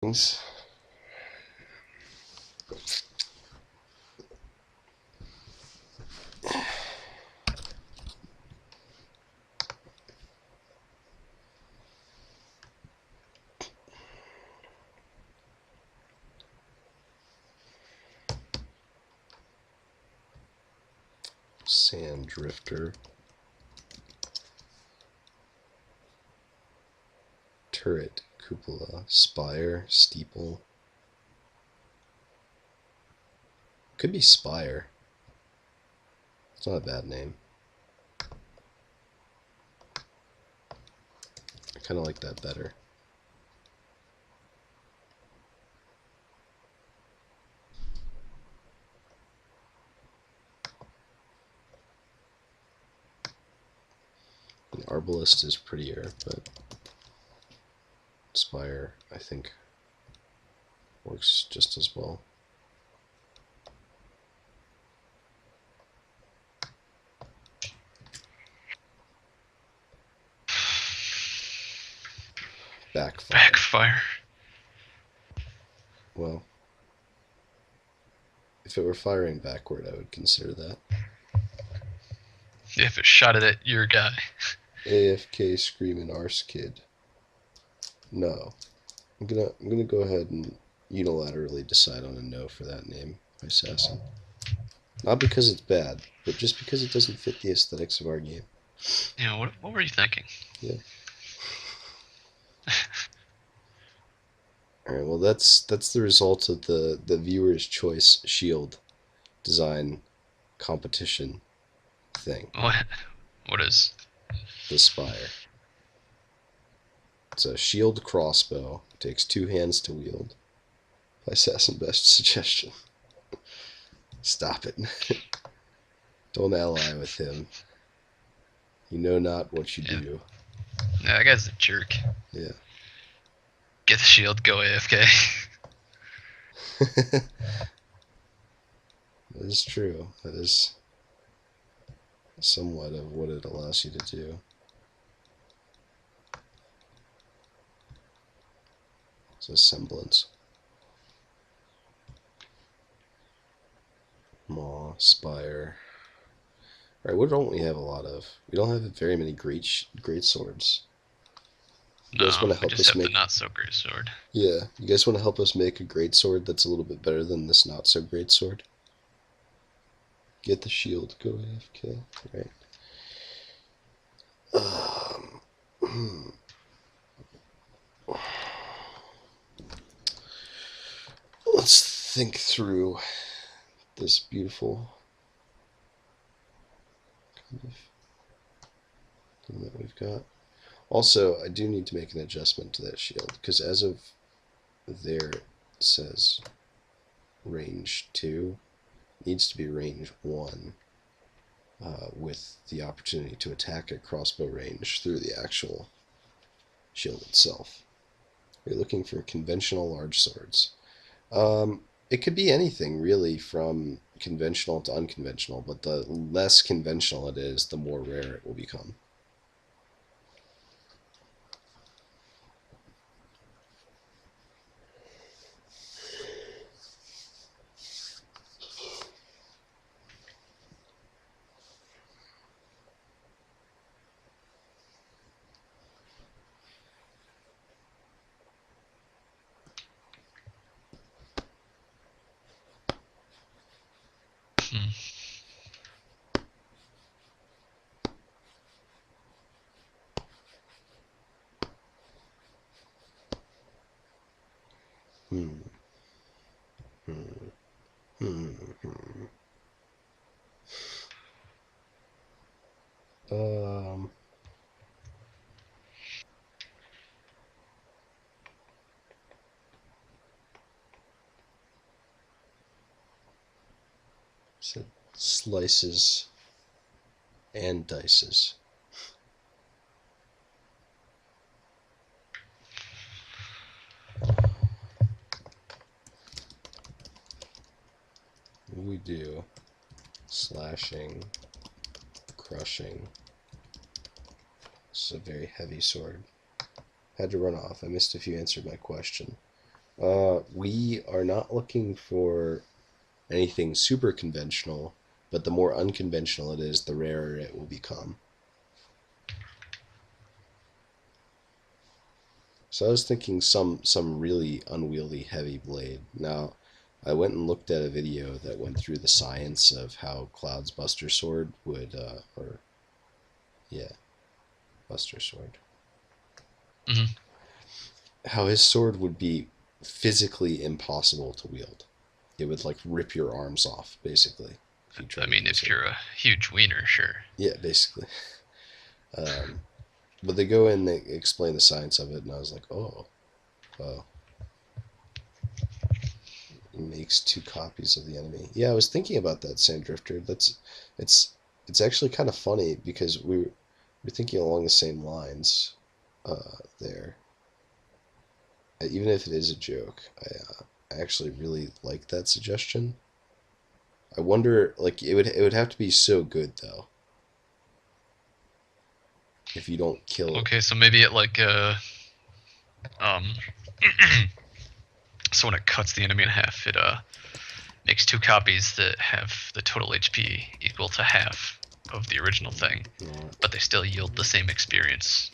Things. Sand drifter. Turret, cupola, spire, steeple. Could be spire. It's not a bad name. I kind of like that better. The arbalist is prettier, but spire, I think, works just as well. Backfire. Backfire. Well, if it were firing backward, I would consider that. If it shot it at your guy. AFK Screaming Arse Kid. No. I'm gonna go ahead and unilaterally decide on a no for that name, Assassin. Not because it's bad, but just because it doesn't fit the aesthetics of our game. You know, what were you thinking? Yeah. Alright, well that's the result of the viewer's choice shield design competition thing. What is? The Spire. It's a shield crossbow. Takes 2 hands to wield. Assassin best suggestion. Stop it. Don't ally with him. You know not what you do. Yeah, that guy's a jerk. Yeah. Get the shield, go AFK. That is true. That is somewhat of what it allows you to do. It's a semblance. Maw, Spire. Alright, what don't we have a lot of? We don't have very many great swords. You guys want to We help just us have make? the not so great sword. Yeah, you guys want to help us make a great sword that's a little bit better than this not so great sword? Get the shield, go AFK. Right. Let's think through this beautiful kind of thing that we've got. Also, I do need to make an adjustment to that shield, because as of there it says range 2. It needs to be range 1, with the opportunity to attack at crossbow range through the actual shield itself. We're looking for conventional large swords. It could be anything, really, from conventional to unconventional, but the less conventional it is, the more rare it will become. Hmm. Hmm. Hmm. Hmm. Hmm. Um. So slices and dices. We do slashing, crushing. This is a very heavy sword. Had to run off. I missed if you answered my question. We are not looking for anything super conventional, but the more unconventional it is, the rarer it will become. So I was thinking some really unwieldy heavy blade. Now, I went and looked at a video that went through the science of how Cloud's Buster Sword would, or yeah, Buster Sword, Hmm. how his sword would be physically impossible to wield. It would like rip your arms off, basically, if you try I to mean, use if it. you're a huge wiener, sure. Yeah, basically. Um, but they go in, they explain the science of it, and I was like, oh, wow. He makes two copies of the enemy. Yeah, I was thinking about that, Sandrifter. It's it's actually kind of funny because we're thinking along the same lines there. Even if it is a joke, I actually really like that suggestion. I wonder, like, it would have to be so good though if you don't kill. Okay, so maybe it like um so when it cuts the enemy in half, it makes two copies that have the total HP equal to half of the original thing, Not but they still yield the same experience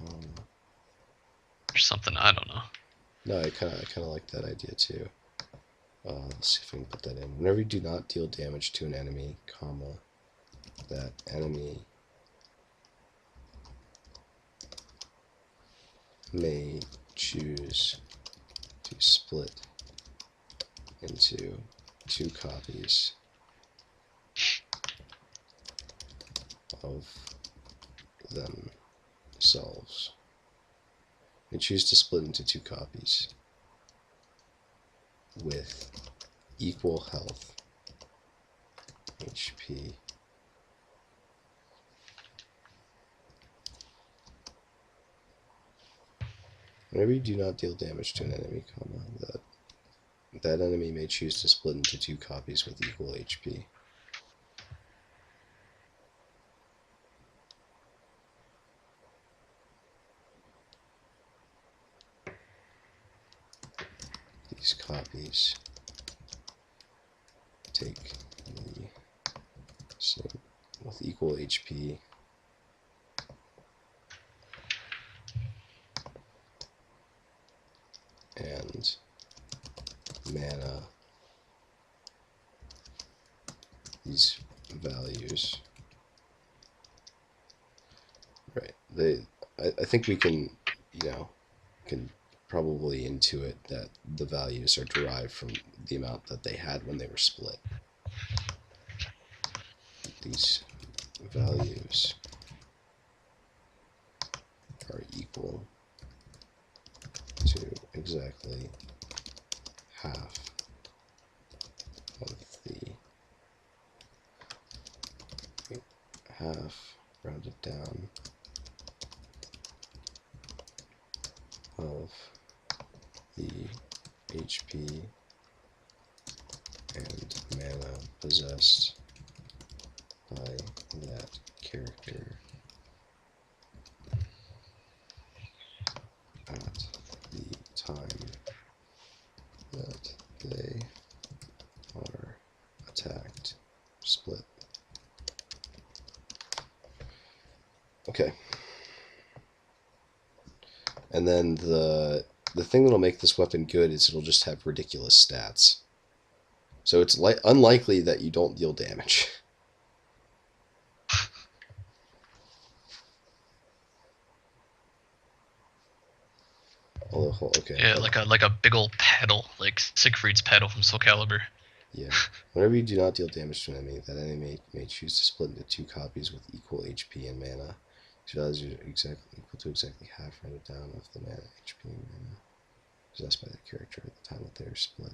um, or something. I don't know. no, I kind of like that idea too. Let's see if I can put that in. Whenever you do not deal damage to an enemy, comma, that enemy may choose to split into two copies of themselves. They choose to split into two copies with equal health, HP. Whenever you do not deal damage to an enemy, comma, that enemy may choose to split into two copies with equal HP. These copies take the same with equal HP and mana. These values, right? I think we can, can probably intuit that the values are derived from the amount that they had when they were split. These values are equal to exactly half of the half rounded down of the HP and mana possessed by that character at the time that they are attacked. Split. Okay. And then the thing that'll make this weapon good is it'll just have ridiculous stats. So it's unlikely that you don't deal damage. Although, okay. Yeah, like a big old paddle, like Siegfried's paddle from Soul Calibur. Yeah. Whenever you do not deal damage to an enemy, that enemy may choose to split into two copies with equal HP and mana. These values are equal to exactly half rounded down of the mana, HP, and mana possessed by that character at the time that they are split.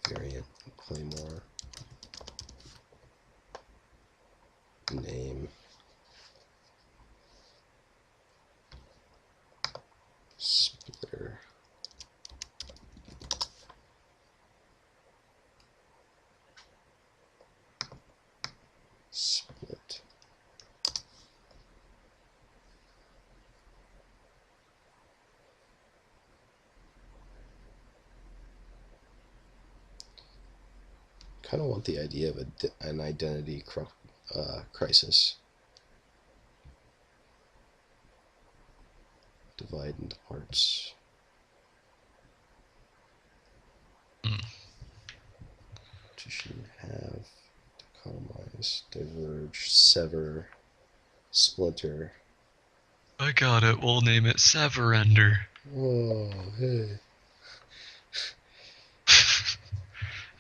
Variant Claymore. Name. Splitter. kind of want the idea of an identity crisis. Divide into parts. Partition, have, dichotomize, diverge, sever, splinter. I got it. We'll name it Severender. Oh, hey.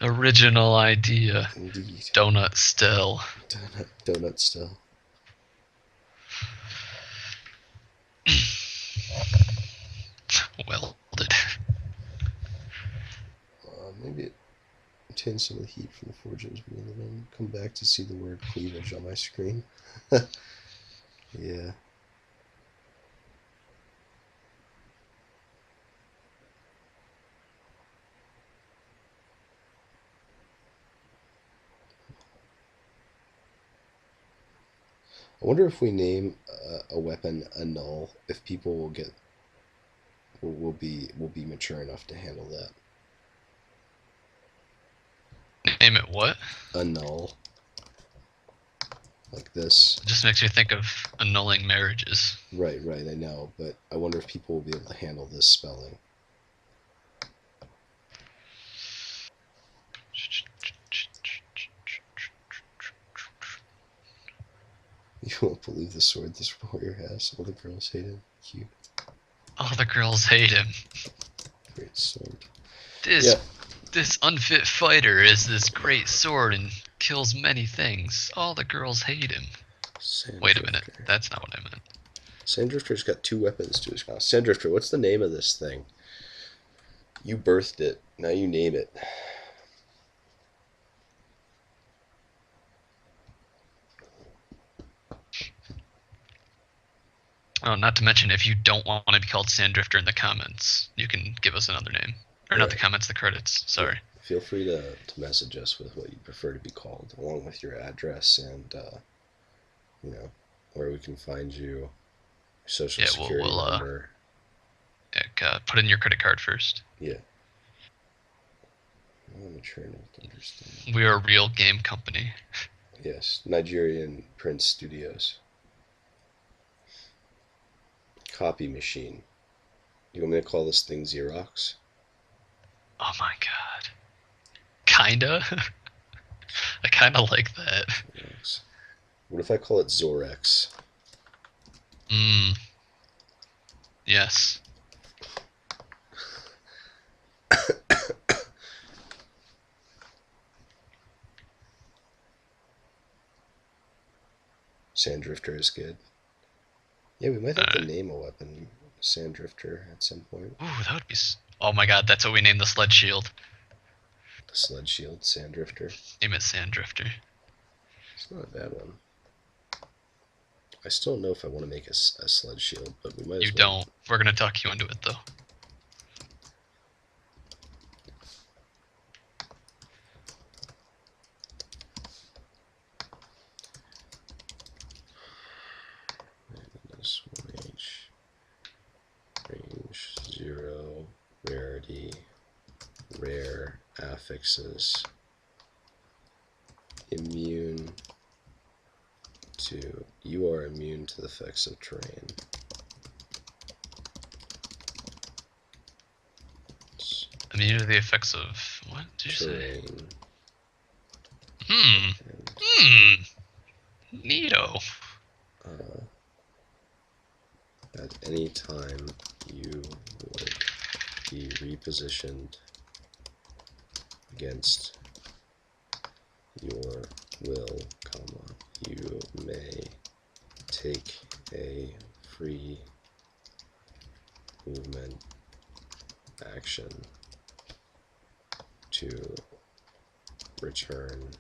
Original idea. Indeed. Donut still. Donut still. Welded. Maybe it obtains some of the heat from the forges and then come back to see the word cleavage on my screen. Yeah. I wonder if we name a weapon a null, if people will be mature enough to handle that. Name it what? A null. Like this. It just makes me think of annulling marriages. Right, I know, but I wonder if people will be able to handle this spelling. You won't believe the sword this warrior has. All the girls hate him. Cute. All the girls hate him. Great sword. This unfit fighter is this great sword and kills many things. All the girls hate him. Wait a minute, that's not what I meant. Sanddrifter's got 2 weapons to his class. Sanddrifter, what's the name of this thing? You birthed it. Now you name it. Oh, not to mention, if you don't want to be called Sanddrifter in the comments, you can give us another name. Or not the comments, the credits. Sorry. Yeah. Feel free to message us with what you prefer to be called, along with your address and, where we can find you, social security number. Put in your credit card first. Yeah. I'm mature enough to understand. We are a real game company. Yes, Nigerian Prince Studios. Copy machine. You want me to call this thing Xerox? Oh my god. Kinda? I kinda like that. Xerox. What if I call it Zorex? Yes. Sanddrifter is good. Yeah, we might have to name a weapon Sanddrifter at some point. Ooh, that would be... Oh my god, that's what we named the sled shield. The sled shield, Sanddrifter. Name it Sanddrifter. It's not a bad one. I still don't know if I want to make a sled shield, but we might as well. You don't. We're going to talk you into it, though. Range 0, rarity, rare, affixes, immune to, you are immune to the effects of terrain. Immune to the effects of, what did you terrain. say? Neato. At any time you would be repositioned against your will, you may take a free movement action to return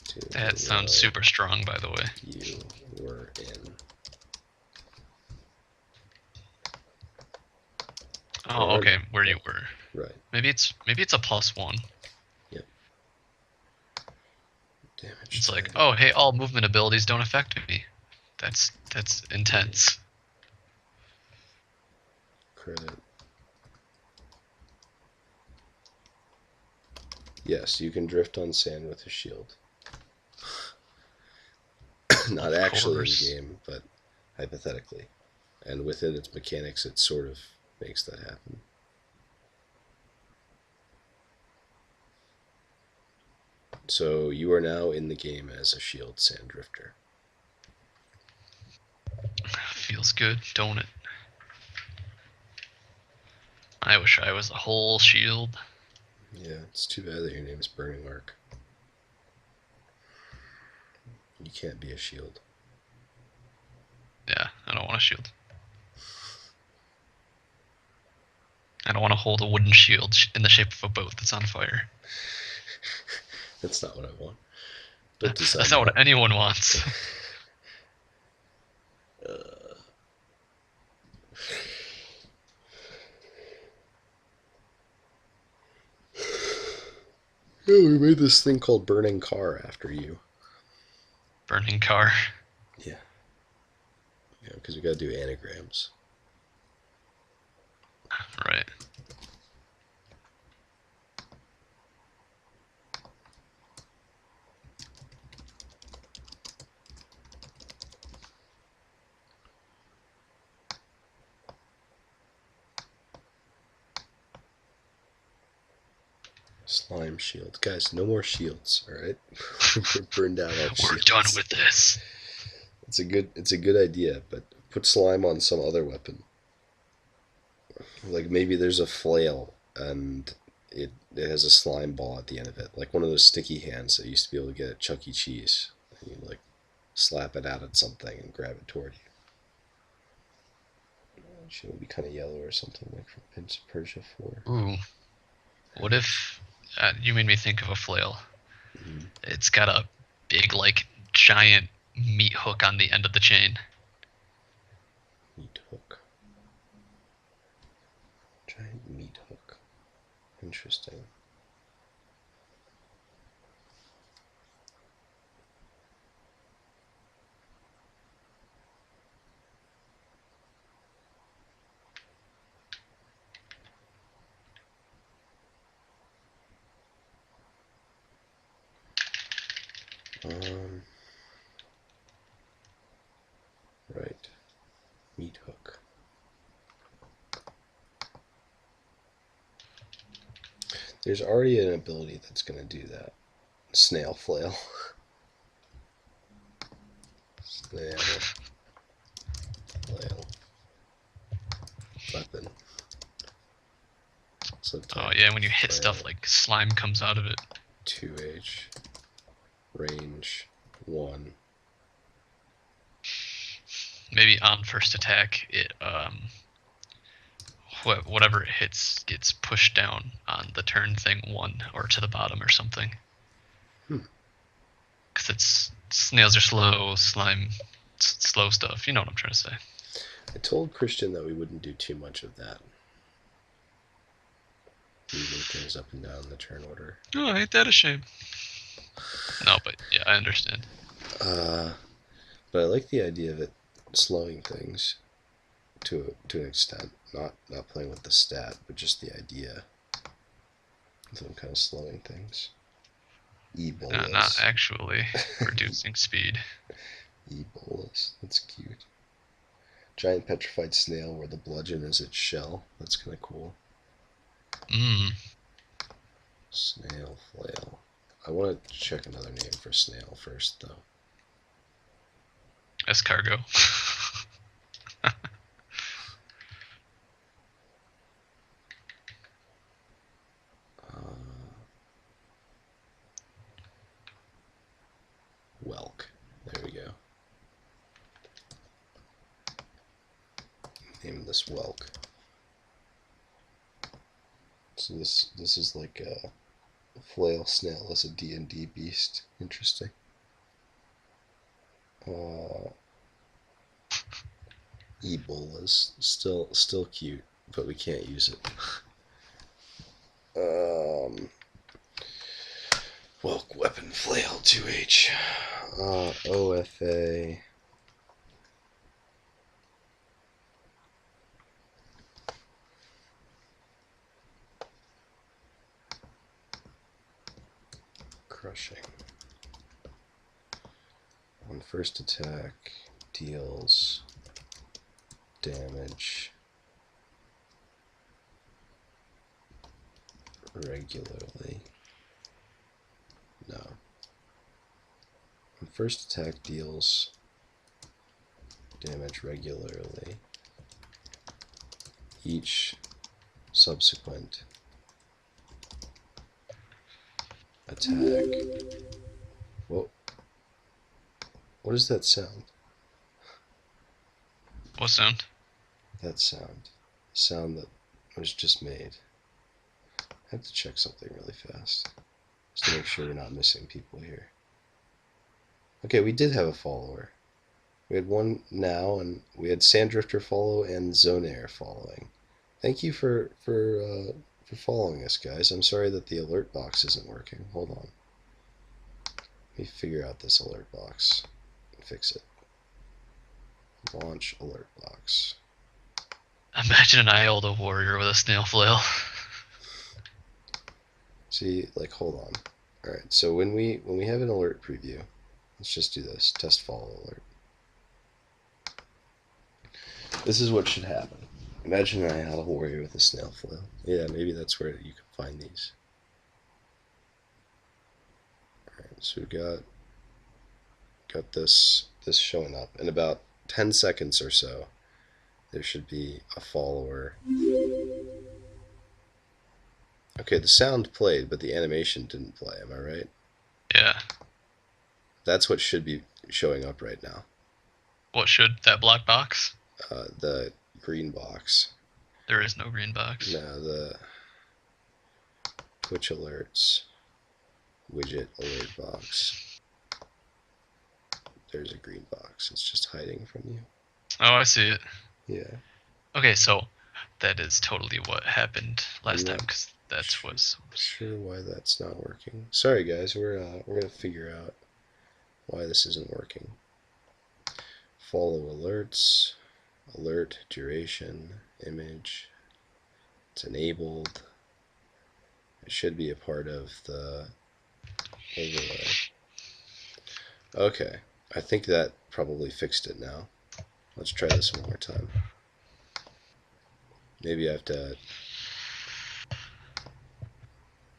to that sounds super strong, by the way. You were in. Oh, okay, where you were. Right. Maybe it's a +1. Yep. Damage. It's like, oh, hey, all movement abilities don't affect me. That's intense. Credit. Yes, you can drift on sand with a shield. Not Of actually in course. game, but hypothetically. And within its mechanics, it sort of makes that happen. So you are now in the game as a shield sand drifter. Feels good, don't it? I wish I was a whole shield. Yeah, it's too bad that your name is Burning Arc. You can't be a shield. Yeah, I don't want a shield. I don't want to hold a wooden shield in the shape of a boat that's on fire. That's not what I want. But That's not what anyone wants. Yeah, we made this thing called Burning Car after you. Burning car. Yeah. Yeah, because we gotta do anagrams. Right. Slime shield. Guys, no more shields, alright? We're burned out on We're shields. done with this. It's a good idea, but put slime on some other weapon. Like maybe there's a flail and it has a slime ball at the end of it, like one of those sticky hands that you used to be able to get at Chuck E. Cheese. And you like slap it out at something and grab it toward you. Should be kind of yellow or something like from Prince of Persia 4. Ooh. What if you made me think of a flail? Mm-hmm. It's got a big, like, giant meat hook on the end of the chain. Meat hook. Giant meat hook. Interesting. Right. Meat hook. There's already an ability that's going to do that. Snail flail. Snail flail. Weapon. Oh yeah, when you hit stuff, like slime comes out of it. 2H. Range 1. Maybe on first attack, it whatever it hits gets pushed down on the turn thing 1 or to the bottom or something. Because it's snails are slow, slime slow stuff. You know what I'm trying to say. I told Christian that we wouldn't do too much of that. Moving things up and down the turn order. Oh, ain't that a shame? No, but yeah, I understand. But I like the idea of it slowing things to an extent. Not playing with the stat, but just the idea of them kind of slowing things. Ebolas. Not actually reducing speed. Ebolas. That's cute. Giant petrified snail where the bludgeon is its shell. That's kind of cool. Snail flail. I want to check another name for snail first, though. Escargot. Whelk. There we go. Name this Whelk. So this is like a flail snail as a D&D beast. Interesting. Ebola's still cute, but we can't use it. Whelk weapon flail 2H. OFA. crushing. On first attack, deals damage regularly. No. On first attack, deals damage regularly. Each subsequent attack. Whoa. What is that sound? What sound? That sound. The sound that was just made. I have to check something really fast. Just to make sure we're not missing people here. Okay, we did have a follower. We had one now, and we had Sanddrifter follow and Zonair following. Thank you for following us, guys. I'm sorry that the alert box isn't working. Hold on. Let me figure out this alert box and fix it. Launch alert box. Imagine an Iolda warrior with a snail flail. See, like, hold on. All right. So when we have an alert preview, let's just do this. Test follow alert. This is what should happen. Imagine I had a warrior with a snail flail. Yeah, maybe that's where you can find these. Alright, so we've got this showing up. In about 10 seconds or so, there should be a follower. Okay, the sound played, but the animation didn't play, am I right? Yeah. That's what should be showing up right now. What should that black box? The green box. There is no green box. No, the Twitch alerts widget alert box. There's a green box. It's just hiding from you. Oh, I see it. Yeah. Okay, so that is totally what happened last time, because that's what's sure why that's not working. Sorry, guys. We're gonna figure out why this isn't working. Follow alerts. Alert duration, image, it's enabled. It should be a part of the overlay. Okay, I think that probably fixed it now. Let's try this one more time. Maybe I have to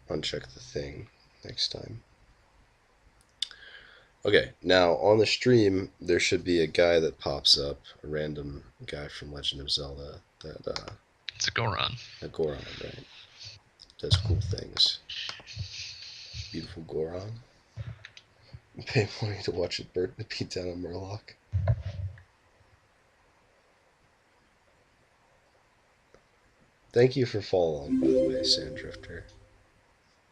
uncheck the thing next time. Okay, now on the stream, there should be a guy that pops up, a random guy from Legend of Zelda that, it's a Goron. A Goron, right? Does cool things. Beautiful Goron. Pay money to watch it burn the beat down on Murloc. Thank you for following, by the way, Sanddrifter.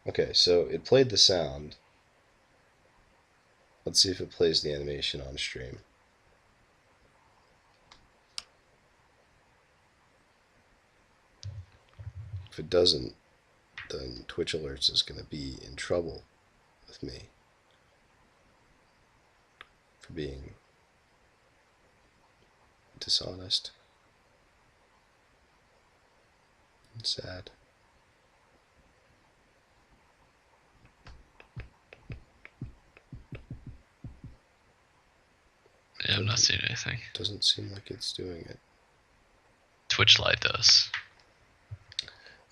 Okay, so it played the sound. Let's see if it plays the animation on stream. If it doesn't, then Twitch Alerts is going to be in trouble with me for being dishonest and sad. Yeah, I'm not seeing anything. Doesn't seem like it's doing it. Twitch Lite does.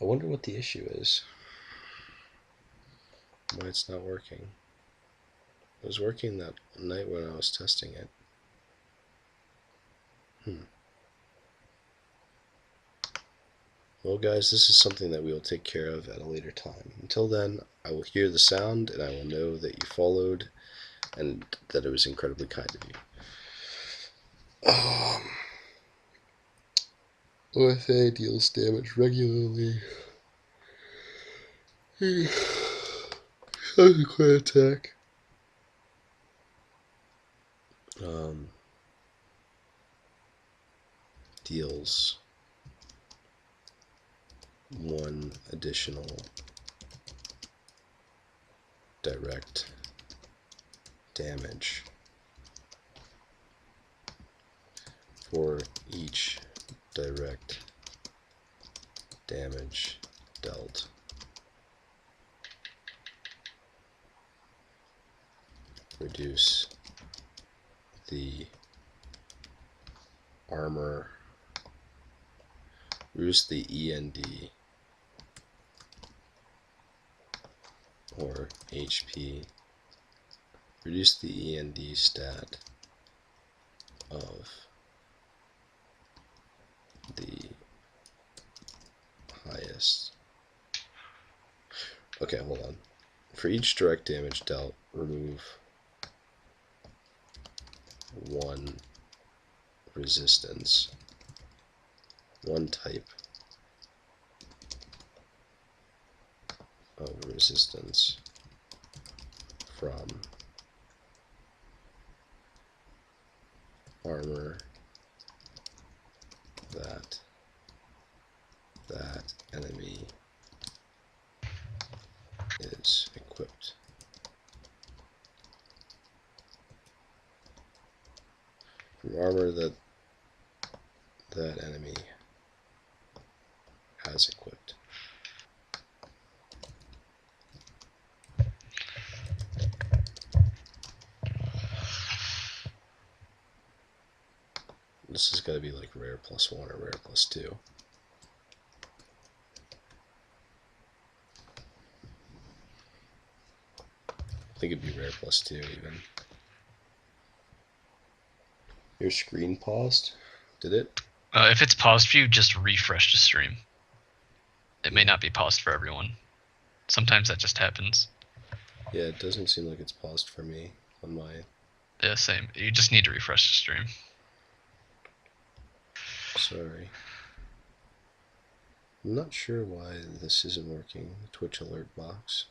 I wonder what the issue is. Why it's not working. It was working that night when I was testing it. Well, guys, this is something that we will take care of at a later time. Until then, I will hear the sound and I will know that you followed and that it was incredibly kind of you. OFA deals damage regularly. Subsequent attack. Deals one additional direct damage for each direct damage dealt. reduce the armor, reduce the END or HP, reduce the END stat of the highest. Okay, hold on. For each direct damage dealt, remove 1 resistance, 1 type of resistance from armor that enemy is equipped. From armor that enemy has equipped. This is going to be like rare +1 or rare +2. I think it'd be rare +2 even. Your screen paused? Did it? If it's paused for you, just refresh the stream. It may not be paused for everyone. Sometimes that just happens. Yeah, it doesn't seem like it's paused for me on my... Yeah, same. You just need to refresh the stream. Sorry. I'm not sure why this isn't working. The Twitch alert box.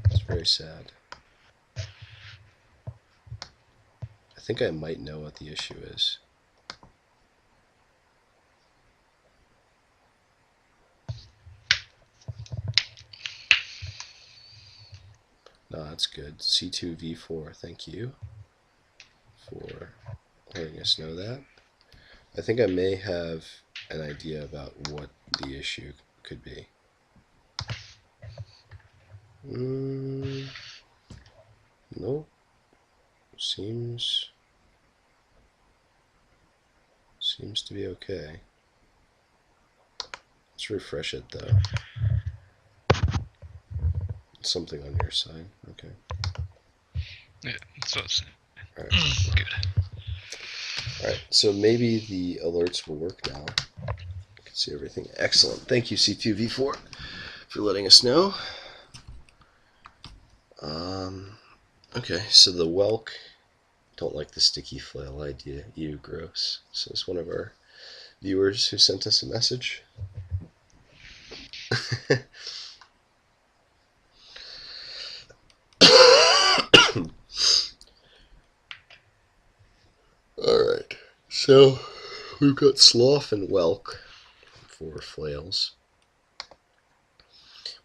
It's very sad. I think I might know what the issue is. No, that's good. C2V4, thank you for letting us know that. I think I may have an idea about what the issue could be. Nope. Seems to be okay. Let's refresh it though. Something on your side. Okay. Yeah, so it's Alright. good. Alright, so maybe the alerts will work now. I can see everything. Excellent. Thank you, C2V4, for letting us know. Okay, so the Welk, don't like the sticky flail idea. Ew, gross. Says one of our viewers who sent us a message. Alright, so we've got Sloth and Welk for flails.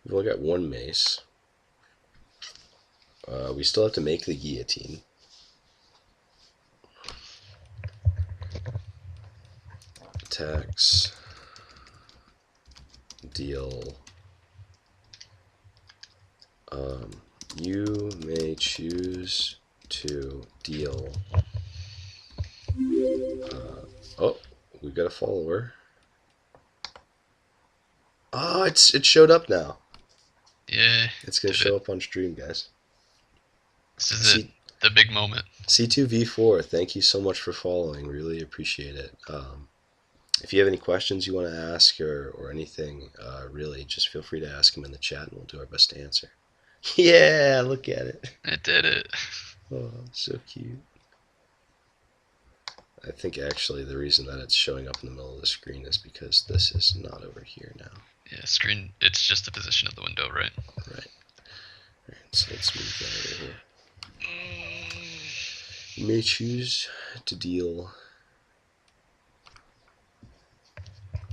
We've only got 1 mace. We still have to make the guillotine. Attacks. Deal. You may choose to deal. Oh, we got a follower. Oh, it showed up now. Yeah. It's gonna show up on stream, guys. This is it. The big moment. C2V4, thank you so much for following. Really appreciate it. If you have any questions you want to ask or anything, really, just feel free to ask them in the chat and we'll do our best to answer. Yeah, look at it. It did it. Oh, so cute. I think actually the reason that it's showing up in the middle of the screen is because this is not over here now. Yeah, screen, it's just the position of the window, right? Right. Alright, so let's move that over here. You may choose to deal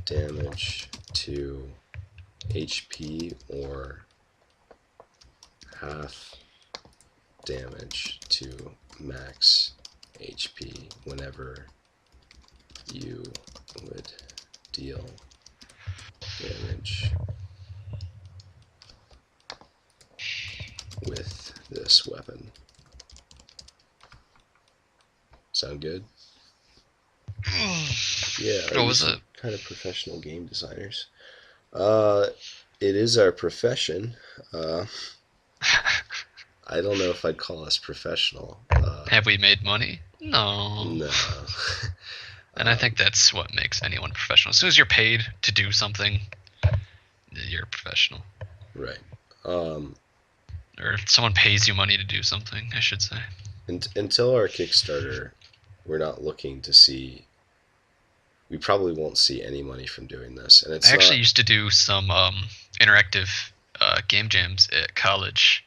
damage to HP or half damage to max HP whenever you would deal damage with this weapon. Sound good? Yeah. Are What you was some it? kind of professional game designers? It is our profession. Uh, I don't know if I'd call us professional. Have we made money? No. No. And I think that's what makes anyone professional. As soon as you're paid to do something, you're a professional. Right. Or someone pays you money to do something, I should say. Until our Kickstarter, we're not looking to see. We probably won't see any money from doing this, and it's I actually not. used to do some interactive game jams at college,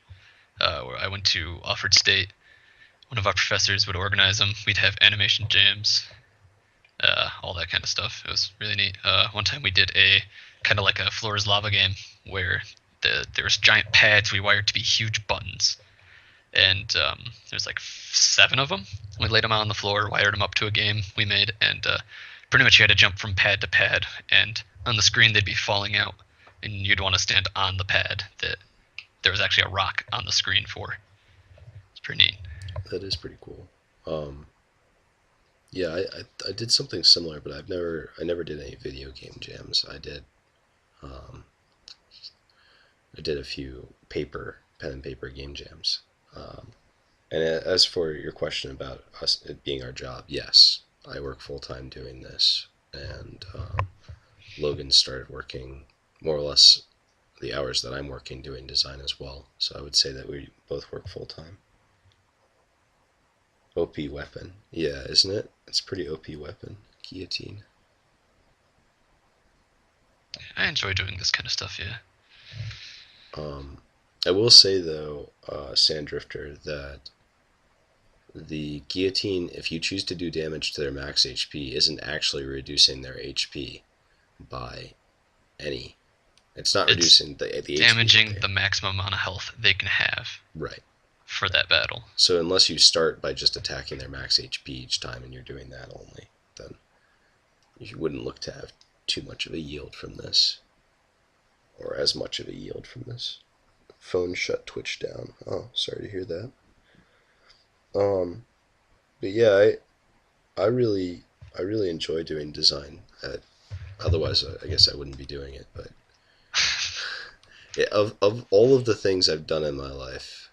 where I went to Alfred State. One of our professors would organize them. We'd have animation jams, all that kind of stuff. It was really neat. One time we did a kind of like a Floor is Lava game where there was giant pads we wired to be huge buttons, and there's like 7 of them. We laid them out on the floor, wired them up to a game we made, and pretty much you had to jump from pad to pad, and on the screen they'd be falling out, and you'd want to stand on the pad that there was actually a rock on the screen for. It's pretty neat. That is pretty cool. Yeah, I did something similar, but I never did any video game jams. Um, I did a few pen and paper game jams. And as for your question about us it being our job, yes, I work full time doing this, and Logan started working more or less the hours that I'm working doing design as well. So I would say that we both work full time. OP weapon, yeah, isn't it? It's a pretty OP weapon, guillotine. I enjoy doing this kind of stuff, yeah. I will say though, Sanddrifter, that the guillotine, if you choose to do damage to their max HP, isn't actually reducing their HP by any. It's not It's reducing the damaging HP. the maximum amount of health they can have Right. for that battle. So unless you start by just attacking their max HP each time and you're doing that only, then you wouldn't look to have too much of a yield from this, or as much of a yield from this. Phone shut Twitch down. Oh, sorry to hear that. Um, but yeah, I really enjoy doing design. Otherwise, I guess I wouldn't be doing it. But yeah, of all of the things I've done in my life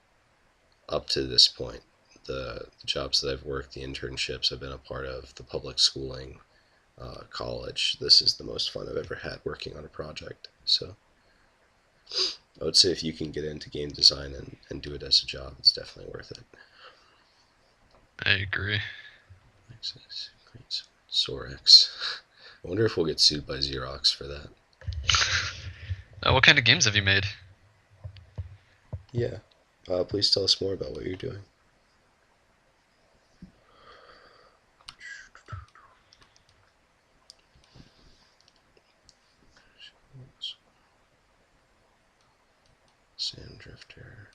up to this point, the jobs that I've worked, the internships I've been a part of, the public schooling, college, this is the most fun I've ever had working on a project. So I would say if you can get into game design and do it as a job, it's definitely worth it. I agree. Access, great. Sorex. I wonder if we'll get sued by Xerox for that. What kind of games have you made? Yeah. Please tell us more about what you're doing. Sanddrifter.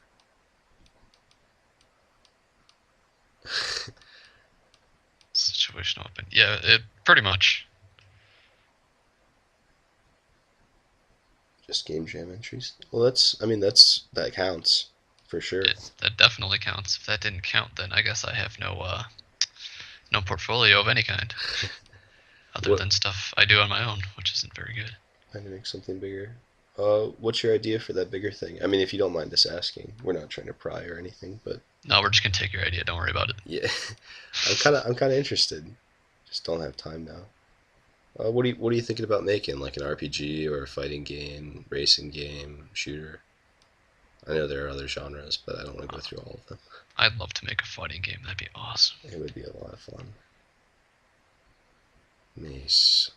Situation open. Yeah, it pretty much. Just game jam entries. Well, that counts for sure. That definitely counts. If that didn't count, then I guess I have no portfolio of any kind, other What? than stuff I do on my own, which isn't very good. Trying to make something bigger. What's your idea for that bigger thing? I mean, if you don't mind us asking, we're not trying to pry or anything, but No, we're just gonna take your idea. Don't worry about it. yeah, I'm kind of interested. Just don't have time now. What are you thinking about making? Like an RPG or a fighting game, racing game, shooter? I know there are other genres, but I don't want to go through all of them. I'd love to make a fighting game. That'd be awesome. It would be a lot of fun. Mace.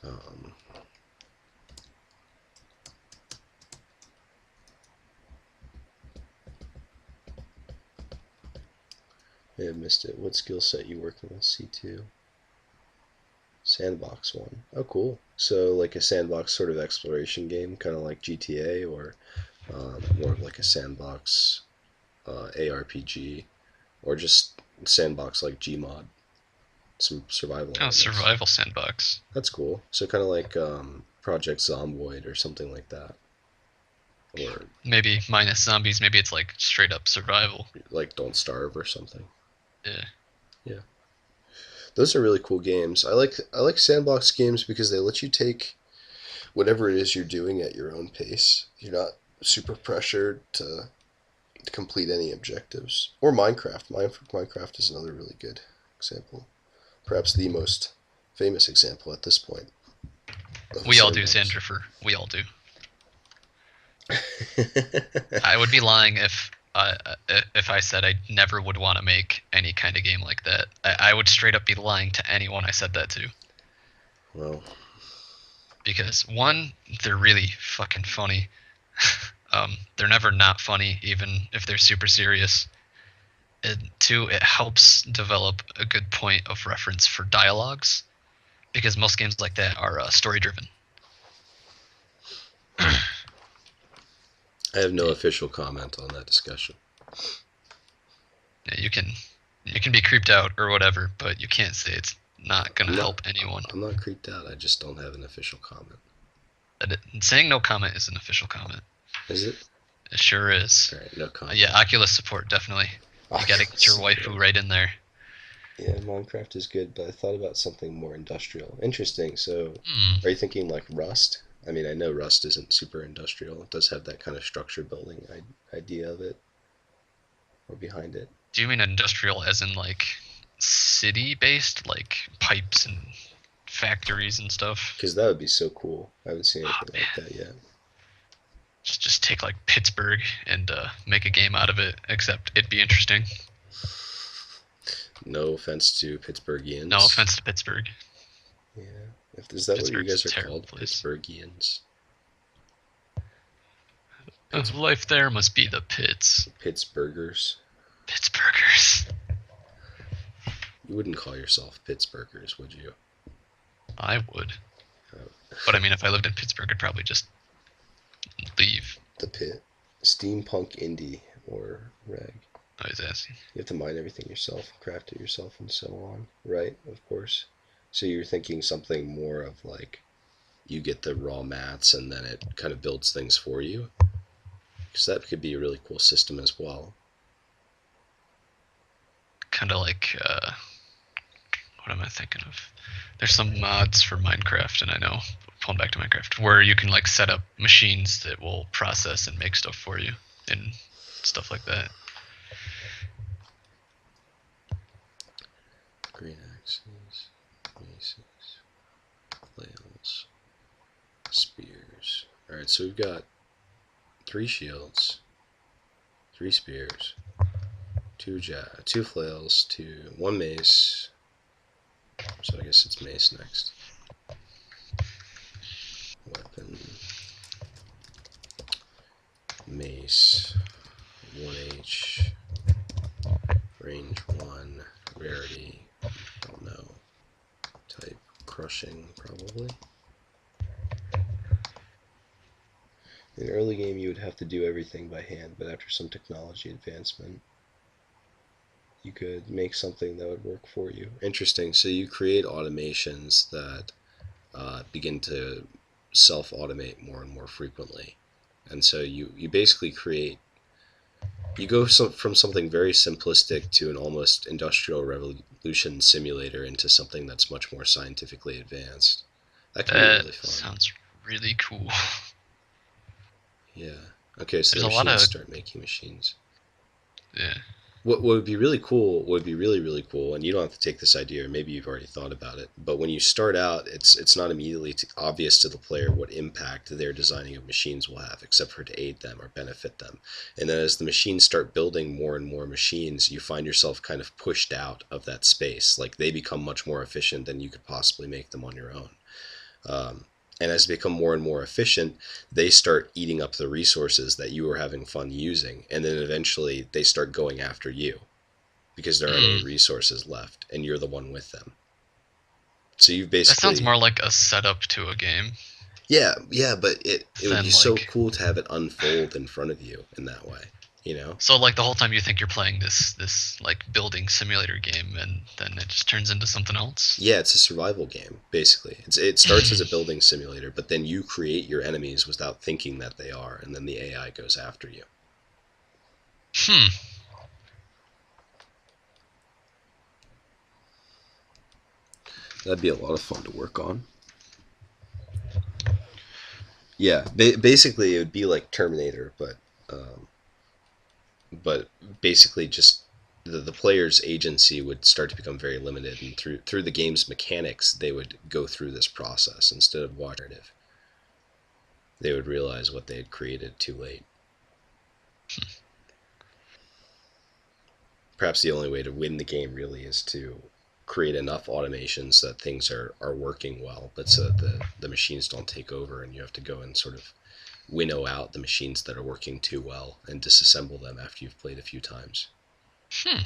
May have missed it. What skill set you working with? C2. Sandbox one. Oh, cool. So like a sandbox sort of exploration game, kind of like GTA, or more of like a sandbox ARPG, or just sandbox like Gmod, some survival Oh, elements. survival sandbox. That's cool. So kind of like Project Zomboid or something like that. or Maybe minus zombies. Maybe it's like straight up survival. like Don't Starve or something. Yeah. Those are really cool games. I like sandbox games because they let you take whatever it is you're doing at your own pace. You're not super pressured to complete any objectives. Or Minecraft. Minecraft is another really good example. Perhaps the most famous example at this point. We all do, Sandrifer. We all do. I would be lying if I said I never would want to make any kind of game like that. I would straight up be lying to anyone I said that to. Well, Because one, they're really fucking funny. They're never not funny, even if they're super serious. And two, it helps develop a good point of reference for dialogues, because most games like that are story driven. I have no official comment on that discussion. Yeah, you can be creeped out or whatever, but you can't say it's not gonna help anyone. I'm not creeped out. I just don't have an official comment. Saying no comment is an official comment. Is it? It sure is. All right, no comment. Yeah, Oculus support definitely. You gotta get your waifu right in there. Yeah, Minecraft is good, but I thought about something more industrial. Interesting. So, Mm. are you thinking like Rust? I mean, I know Rust isn't super industrial. It does have that kind of structure building idea of it, or behind it. Do you mean industrial as in like city based, like pipes and factories and stuff? Because that would be so cool. I haven't seen anything man. like that yet. Just take like Pittsburgh and make a game out of it, except it'd be interesting. No offense to Pittsburghians. No offense to Pittsburgh. Yeah. Is that what you guys Pittsburgh's a are terrible called? place. Pittsburghians. Life there must be the pits. Pittsburghers. Pittsburghers. You wouldn't call yourself Pittsburghers, would you? I would. Oh. But I mean, if I lived in Pittsburgh, I'd probably just leave. The Pit. Steampunk indie or rag. I was asking. You have to mine everything yourself, craft it yourself, and so on. Right, of course. So you're thinking something more of like you get the raw mats and then it kind of builds things for you? Because that could be a really cool system as well. Kind of like, what am I thinking of? There's some mods for Minecraft, and I know, pulling back to Minecraft, where you can like set up machines that will process and make stuff for you and stuff like that. Green axes, maces, flails, spears. Alright, so we've got 3 shields, 3 spears, 2 flails, 1 mace. So I guess it's mace next. Weapon, mace, 1H, range 1, rarity, don't know, type crushing probably. In early game you would have to do everything by hand, but after some technology advancement you could make something that would work for you. Interesting. So you create automations that begin to self-automate more and more frequently. And so you basically you go from something very simplistic to an almost industrial revolution simulator into something that's much more scientifically advanced. That can be really fun. Sounds really cool. Yeah. Okay, so There's the machines start making machines. Yeah. What would be really cool, really cool, and you don't have to take this idea, or maybe you've already thought about it, but when you start out, it's not immediately obvious to the player what impact their designing of machines will have, except for to aid them or benefit them. And then as the machines start building more and more machines, you find yourself kind of pushed out of that space. Like they become much more efficient than you could possibly make them on your own. And as they become more and more efficient, they start eating up the resources that you were having fun using. And then eventually they start going after you because there aren't any resources left and you're the one with them. So you've basically... That sounds more like a setup to a game. Yeah, but it would be so cool to have it unfold in front of you in that way. you know? So like the whole time you think you're playing this like building simulator game, and then it just turns into something else. Yeah, it's a survival game, basically. It starts as a building simulator, but then you create your enemies without thinking that they are, and then the AI goes after you. Hmm. That'd be a lot of fun to work on. Yeah, basically it would be like Terminator, but basically just the player's agency would start to become very limited, and through the game's mechanics, they would go through this process instead of watching it. They would realize what they had created too late. Perhaps the only way to win the game really is to create enough automations that things are working well, but so that the machines don't take over, and you have to go and sort of winnow out the machines that are working too well and disassemble them after you've played a few times. Hmm.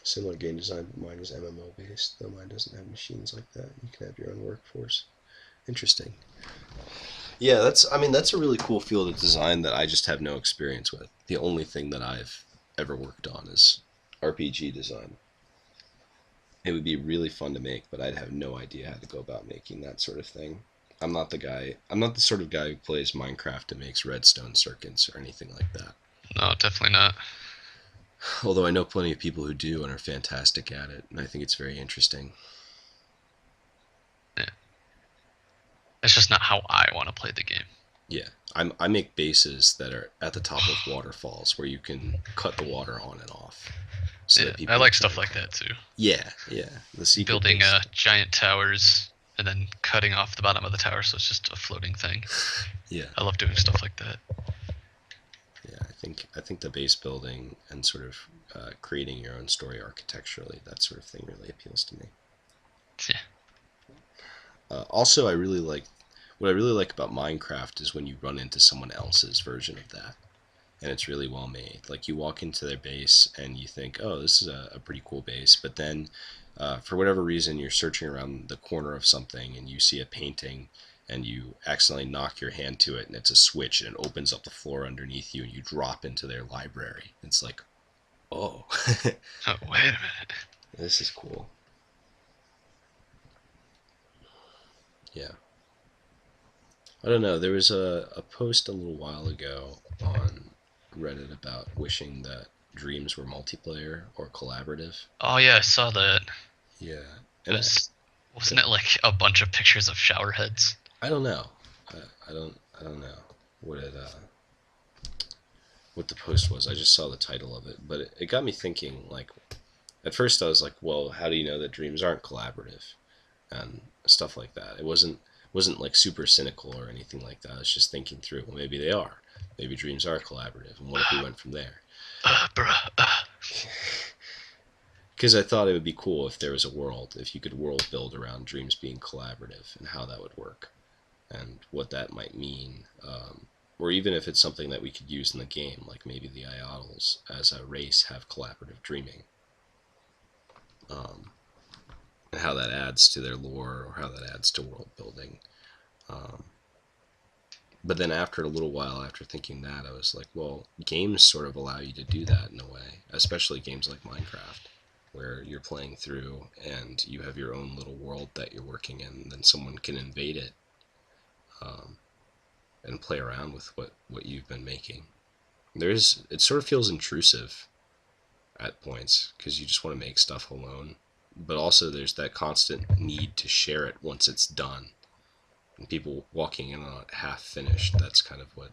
Similar game design, but mine is MMO based, though mine doesn't have machines like that. You can have your own workforce. Interesting. Yeah, that's a really cool field of design that I just have no experience with. The only thing that I've ever worked on is RPG design. It would be really fun to make, but I'd have no idea how to go about making that sort of thing. I'm not the sort of guy who plays Minecraft and makes redstone circuits or anything like that. No, definitely not. Although I know plenty of people who do and are fantastic at it, and I think it's very interesting. Yeah. It's just not how I want to play the game. Yeah, I make bases that are at the top of waterfalls where you can cut the water on and off, so Yeah, that I people like can. stuff like that too. Yeah, yeah. The secret Building base. giant towers and then cutting off the bottom of the tower so it's just a floating thing. Yeah, I love doing stuff like that. yeah. I think the base building and sort of creating your own story architecturally, that sort of thing, really appeals to me. Yeah. Also, what I really like about Minecraft is when you run into someone else's version of that, and it's really well made. Like you walk into their base and you think, oh, this is a pretty cool base, but then for whatever reason you're searching around the corner of something and you see a painting and you accidentally knock your hand to it and it's a switch and it opens up the floor underneath you and you drop into their library. It's like, oh, Oh, wait a minute. this is cool. Yeah. I don't know. There was a post a little while ago on Reddit about wishing that dreams were multiplayer or collaborative. Oh yeah, I saw that. Yeah, It and was wasn't it like a bunch of pictures of shower heads? I don't know. I don't know what what the post was. I just saw the title of it, but it got me thinking. Like at first, I was like, well, how do you know that dreams aren't collaborative and stuff like that? It wasn't like super cynical or anything like that. I was just thinking through. Well, maybe they are. Maybe dreams are collaborative, and what if we went from there? Bruh. Because I thought it would be cool if there was a world, if you could world build around dreams being collaborative and how that would work and what that might mean. Or even if it's something that we could use in the game, like maybe the Iotls as a race have collaborative dreaming. Um, and how that adds to their lore or how that adds to world building. Um, but then after a little while, after thinking that, I was like, well, games sort of allow you to do that in a way, especially games like Minecraft, where you're playing through and you have your own little world that you're working in, and then someone can invade it um, and play around with what you've been making. It sort of feels intrusive at points because you just want to make stuff alone, but also there's that constant need to share it once it's done. And people walking in on it half finished. That's kind of what.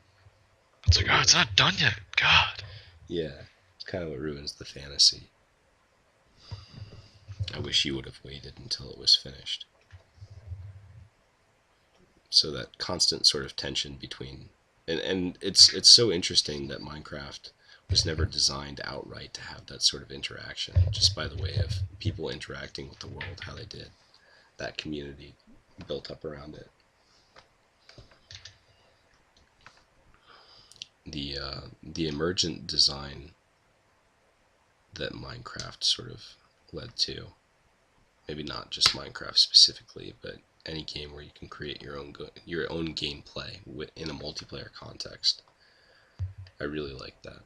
It's like, oh, it's not done yet. God. Yeah, it's kind of what ruins the fantasy. I wish you would have waited until it was finished. So that constant sort of tension between, and it's so interesting that Minecraft was never designed outright to have that sort of interaction, just by the way of people interacting with the world, how they did. That community built up around it. The emergent design that Minecraft sort of led to, maybe not just Minecraft specifically, but any game where you can create your own gameplay in a multiplayer context. I really like that.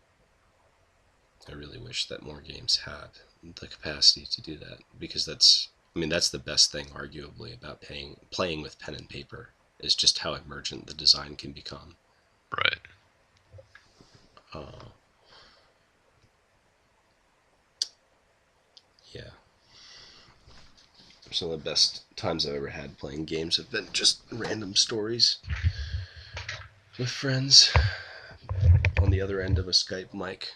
I really wish that more games had the capacity to do that, because that's the best thing, arguably, about playing with pen and paper, is just how emergent the design can become. Right. Yeah. Some of the best times I've ever had playing games have been just random stories with friends on the other end of a Skype mic.